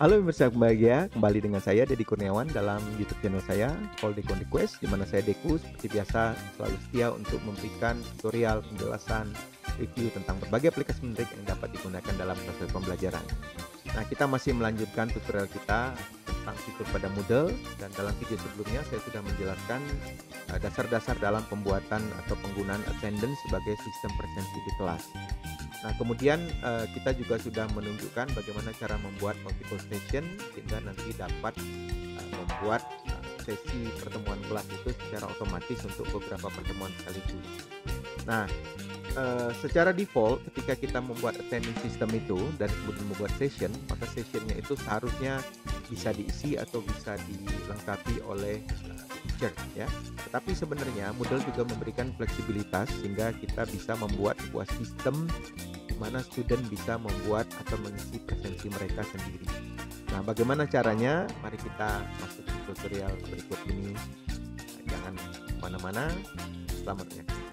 Halo pemirsa bahagia, kembali dengan saya Deddy Kurniawan dalam YouTube channel saya, Call Deco on Request, di mana saya Deku seperti biasa selalu setia untuk memberikan tutorial, penjelasan, review tentang berbagai aplikasi menarik yang dapat digunakan dalam proses pembelajaran. Nah, kita masih melanjutkan tutorial kita tentang fitur pada Moodle, dan dalam video sebelumnya saya sudah menjelaskan dasar-dasar dalam pembuatan atau penggunaan attendance sebagai sistem presensi di kelas. Nah, kemudian kita juga sudah menunjukkan bagaimana cara membuat multiple session sehingga nanti dapat membuat sesi pertemuan kelas itu secara otomatis untuk beberapa pertemuan sekaligus. Nah, secara default ketika kita membuat attending system itu dan kemudian membuat session, maka sessionnya itu seharusnya bisa diisi atau bisa dilengkapi oleh teacher ya. Tetapi sebenarnya Moodle juga memberikan fleksibilitas sehingga kita bisa membuat sebuah sistem di mana student bisa membuat atau mengisi presensi mereka sendiri. Nah, bagaimana caranya? Mari kita masuk ke tutorial berikut ini. Jangan kemana-mana. Selamat menyaksikan.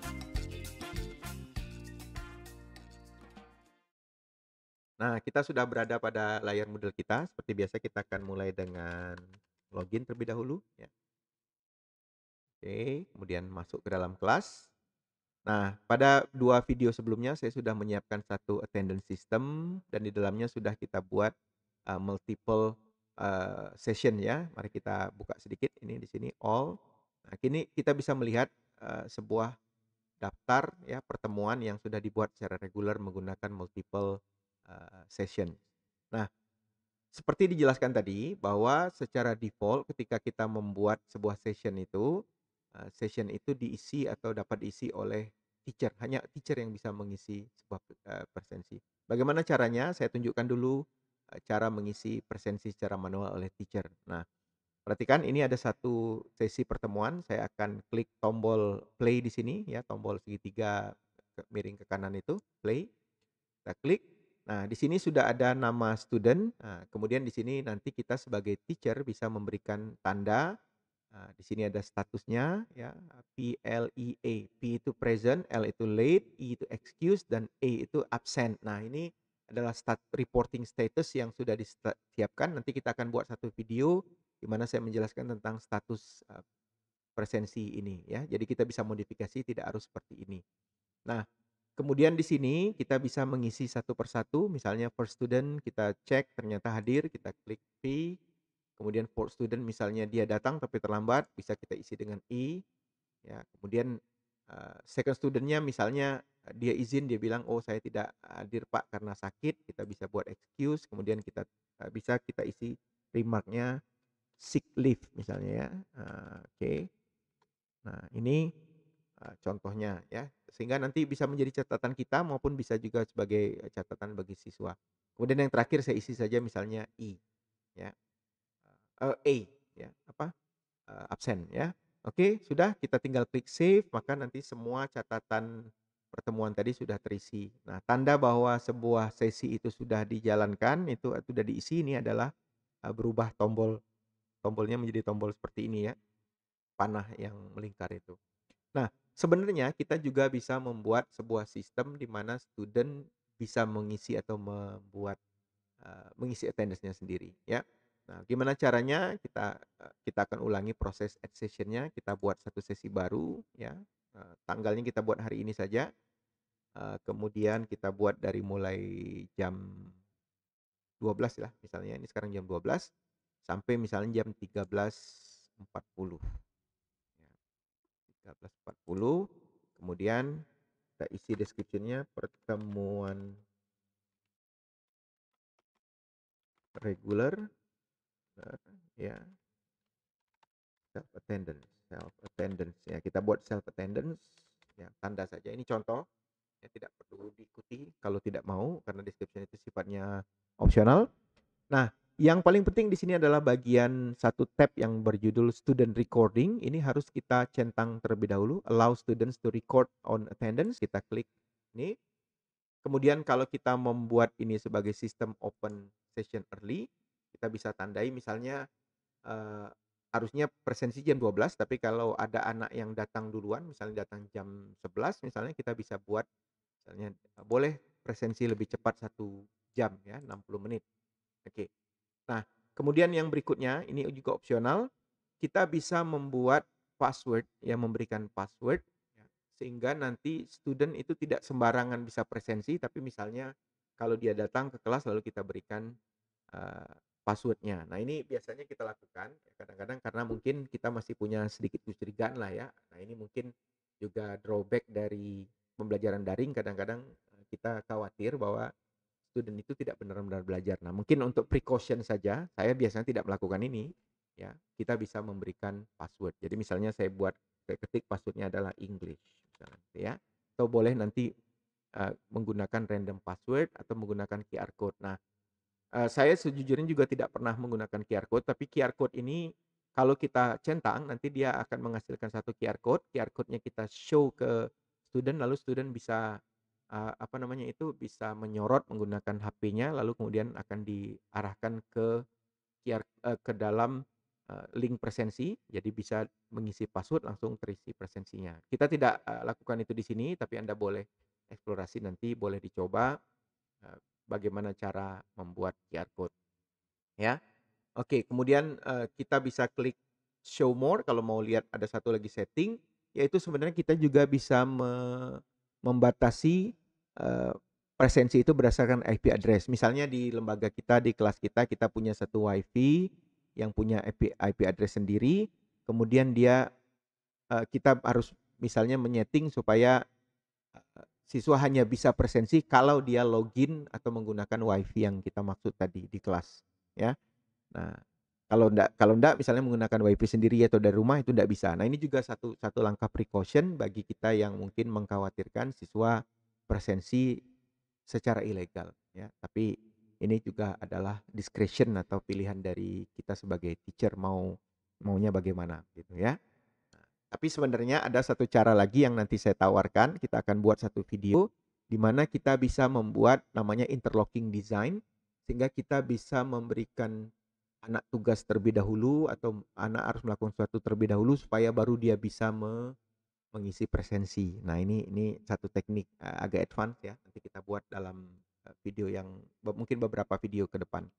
Nah, kita sudah berada pada layar Moodle kita. Seperti biasa kita akan mulai dengan login terlebih dahulu ya. Oke, kemudian masuk ke dalam kelas. Nah, pada 2 video sebelumnya saya sudah menyiapkan satu attendance system dan di dalamnya sudah kita buat multiple session ya. Mari kita buka sedikit ini di sini all. Nah, kini kita bisa melihat sebuah daftar ya pertemuan yang sudah dibuat secara reguler menggunakan multiple session. Nah, seperti dijelaskan tadi bahwa secara default ketika kita membuat sebuah session itu diisi atau dapat diisi oleh teacher, hanya teacher yang bisa mengisi sebuah presensi. Bagaimana caranya? Saya tunjukkan dulu cara mengisi presensi secara manual oleh teacher. Nah, perhatikan ini ada satu sesi pertemuan, saya akan klik tombol play di sini ya, tombol segitiga miring ke kanan itu, play. Kita klik. Nah, di sini sudah ada nama student. Nah, kemudian di sini nanti kita sebagai teacher bisa memberikan tanda. Nah, di sini ada statusnya ya, PLEA. P itu present, L itu late, E itu excuse, dan A itu absent. Nah, ini adalah reporting status yang sudah disiapkan. Nanti kita akan buat satu video di mana saya menjelaskan tentang status presensi ini ya. Jadi kita bisa modifikasi, tidak harus seperti ini. Nah, kemudian di sini kita bisa mengisi satu persatu, misalnya first student kita cek ternyata hadir, kita klik P. Kemudian fourth student misalnya dia datang tapi terlambat, bisa kita isi dengan I. Ya, kemudian second studentnya misalnya dia izin, dia bilang, oh saya tidak hadir Pak karena sakit, kita bisa buat excuse. Kemudian kita bisa kita isi remarknya sick leave misalnya ya. Oke. Nah, ini contohnya ya, sehingga nanti bisa menjadi catatan kita maupun bisa juga sebagai catatan bagi siswa. Kemudian yang terakhir saya isi saja misalnya I ya, A ya, apa, absen ya. Oke, sudah kita tinggal klik save, maka nanti semua catatan pertemuan tadi sudah terisi. Nah, tanda bahwa sebuah sesi itu sudah dijalankan, itu sudah diisi ini adalah berubah tombolnya menjadi tombol seperti ini ya, panah yang melingkar itu. Nah, sebenarnya kita juga bisa membuat sebuah sistem di mana student bisa mengisi atau mengisi attendance-nya sendiri ya. Nah, gimana caranya? Kita akan ulangi proses add session-nya, kita buat satu sesi baru ya. Tanggalnya kita buat hari ini saja. Kemudian kita buat dari mulai jam 12 lah misalnya, ini sekarang jam 12 sampai misalnya jam 13.40 ya. 13.40, kemudian kita isi description-nya pertemuan reguler ya, self attendance ya, kita buat self attendance ya, tanda saja ini contoh ya, tidak perlu diikuti kalau tidak mau karena description itu sifatnya opsional. Nah, yang paling penting di sini adalah bagian satu tab yang berjudul student recording. Ini harus kita centang terlebih dahulu, allow students to record on attendance, kita klik ini. Kemudian kalau kita membuat ini sebagai sistem open session early, kita bisa tandai misalnya harusnya presensi jam 12, tapi kalau ada anak yang datang duluan, misalnya datang jam 11 misalnya, kita bisa buat misalnya boleh presensi lebih cepat 1 jam ya, 60 menit. Oke. Nah, kemudian yang berikutnya, ini juga opsional, kita bisa membuat password, ya memberikan password, ya, sehingga nanti student itu tidak sembarangan bisa presensi, tapi misalnya kalau dia datang ke kelas lalu kita berikan password-nya. Nah, ini biasanya kita lakukan ya, kadang-kadang karena mungkin kita masih punya sedikit kecurigaan lah ya. Nah, ini mungkin juga drawback dari pembelajaran daring, kadang-kadang kita khawatir bahwa student itu tidak benar-benar belajar. Nah, mungkin untuk precaution saja, saya biasanya tidak melakukan ini, ya. Kita bisa memberikan password. Jadi misalnya saya ketik password-nya adalah English, misalnya, gitu ya. Atau boleh nanti menggunakan random password atau menggunakan QR code. Nah, saya sejujurnya juga tidak pernah menggunakan QR code, tapi QR code ini kalau kita centang, nanti dia akan menghasilkan satu QR code-nya kita show ke student, lalu student bisa, apa namanya itu, bisa menyorot menggunakan HP-nya, lalu kemudian akan diarahkan ke ke dalam, link presensi, jadi bisa mengisi password langsung terisi presensinya. Kita tidak, lakukan itu di sini, tapi Anda boleh eksplorasi nanti, boleh dicoba, bagaimana cara membuat QR code, ya. Oke, kemudian, kita bisa klik show more kalau mau lihat ada satu lagi setting, yaitu sebenarnya kita juga bisa membatasi, presensi itu berdasarkan IP address. Misalnya di lembaga kita, di kelas kita, kita punya satu WiFi yang punya IP address sendiri, kemudian kita harus misalnya supaya, siswa hanya bisa presensi kalau dia login atau menggunakan WiFi yang kita maksud tadi di kelas, ya. Nah, kalau ndak misalnya menggunakan WiFi sendiri atau dari rumah itu ndak bisa. Nah, ini juga satu satu langkah precaution bagi kita yang mungkin mengkhawatirkan siswa presensi secara ilegal, ya. Tapi ini juga adalah discretion atau pilihan dari kita sebagai teacher maunya bagaimana gitu ya. Tapi sebenarnya ada satu cara lagi yang nanti saya tawarkan, kita akan buat satu video di mana kita bisa membuat namanya interlocking design, sehingga kita bisa memberikan anak tugas terlebih dahulu atau anak harus melakukan sesuatu terlebih dahulu supaya baru dia bisa mengisi presensi. Nah, ini satu teknik, agak advance ya, nanti kita buat dalam, video yang mungkin beberapa video ke depan.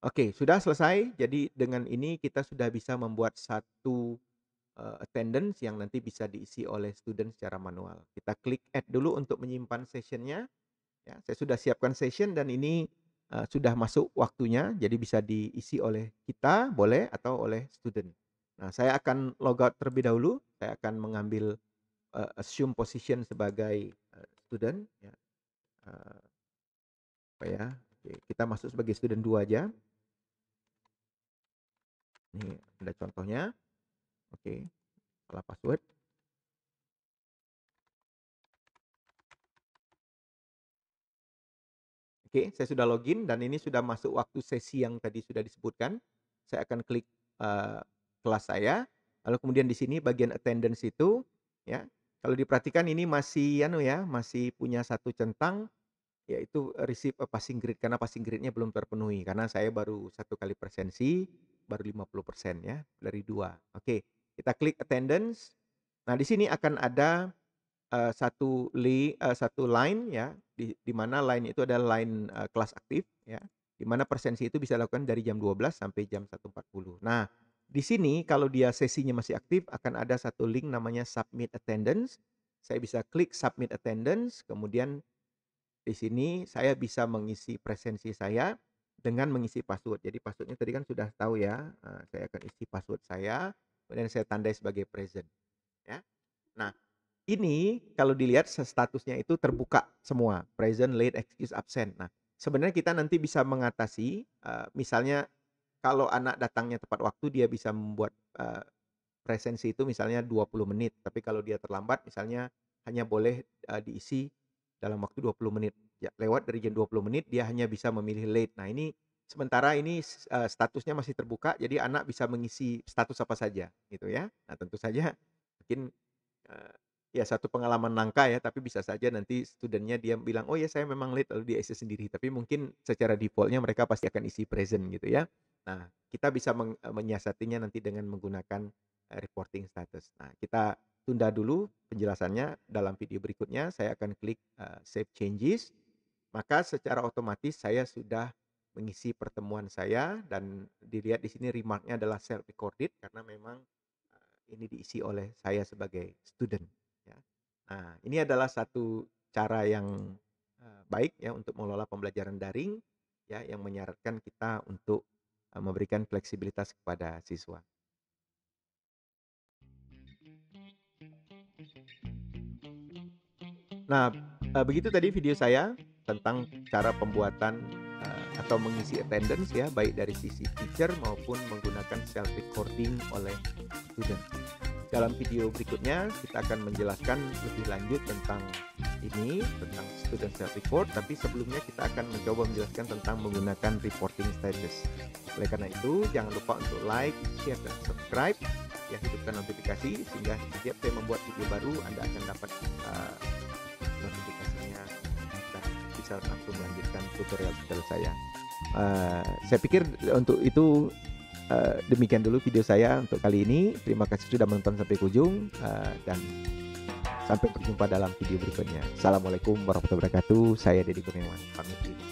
Oke, sudah selesai. Jadi dengan ini kita sudah bisa membuat satu attendance yang nanti bisa diisi oleh student secara manual. Kita klik add dulu untuk menyimpan sessionnya, ya. Saya sudah siapkan session dan ini, sudah masuk waktunya, jadi bisa diisi oleh kita boleh atau oleh student. Nah, saya akan logout terlebih dahulu, saya akan mengambil, assume position sebagai, student, ya, eee, apa ya, oke, kita masuk sebagai student 2 aja. Ini ada contohnya, oke, salah password. Oke, saya sudah login dan ini sudah masuk waktu sesi yang tadi sudah disebutkan. Saya akan klik, eee, kelas saya, lalu kemudian di sini bagian attendance itu, ya, kalau diperhatikan ini masih ya, masih punya satu centang, yaitu receive a passing grade, karena passing grade-nya belum terpenuhi, karena saya baru satu kali presensi, baru 50% ya, dari 2. Oke, kita klik attendance. Nah, di sini akan ada satu line ya, di mana line itu adalah line, kelas aktif ya, di mana presensi itu bisa dilakukan dari jam 12.00 sampai jam 1.40. Nah, di sini kalau dia sesinya masih aktif akan ada satu link namanya submit attendance. Saya bisa klik submit attendance, kemudian di sini saya bisa mengisi presensi saya dengan mengisi password. Jadi password-nya tadi kan sudah tahu ya, saya akan isi password saya, kemudian saya tandai sebagai present ya. Nah, ini kalau dilihat statusnya itu terbuka semua, present, late, excuse, absent. Nah, sebenarnya kita nanti bisa mengatasi, misalnya kalau anak datangnya tepat waktu dia bisa membuat, presensi itu misalnya 20 menit, tapi kalau dia terlambat misalnya hanya boleh, diisi dalam waktu 20 menit. Ya, lewat dari jam 20 menit dia hanya bisa memilih late. Nah, ini sementara ini statusnya masih terbuka, jadi anak bisa mengisi status apa saja gitu ya. Nah, tentu saja mungkin ya satu pengalaman langka ya, tapi bisa saja nanti student-nya dia bilang, "Oh ya saya memang late," lalu dia isi sendiri. Tapi mungkin secara default-nya mereka pasti akan isi present gitu ya. Nah, kita bisa menyiasatinya nanti dengan menggunakan, reporting status. Nah, kita tunda dulu penjelasannya, dalam video berikutnya saya akan klik, save changes, maka secara otomatis saya sudah mengisi pertemuan saya, dan dilihat di sini remark-nya adalah self recorded karena memang ini diisi oleh saya sebagai student ya. Nah, ini adalah satu cara yang baik ya untuk mengelola pembelajaran daring ya, yang menyarankan kita untuk memberikan fleksibilitas kepada siswa. Nah, begitu tadi video saya tentang cara pembuatan atau mengisi attendance ya, baik dari sisi teacher maupun menggunakan self recording oleh student. Dalam video berikutnya kita akan menjelaskan lebih lanjut tentang ini, tentang student self record, tapi sebelumnya kita akan mencoba menjelaskan tentang menggunakan reporting status. Oleh karena itu, jangan lupa untuk like, share, dan subscribe ya, hidupkan notifikasi sehingga setiap saya membuat video baru Anda akan dapat notifikasinya dan bisa langsung melanjutkan tutorial saya. Saya pikir untuk itu demikian dulu video saya untuk kali ini. Terima kasih sudah menonton sampai ujung dan sampai berjumpa dalam video berikutnya. Assalamualaikum warahmatullahi wabarakatuh. Saya Deddy Kurniawan, pamit diri.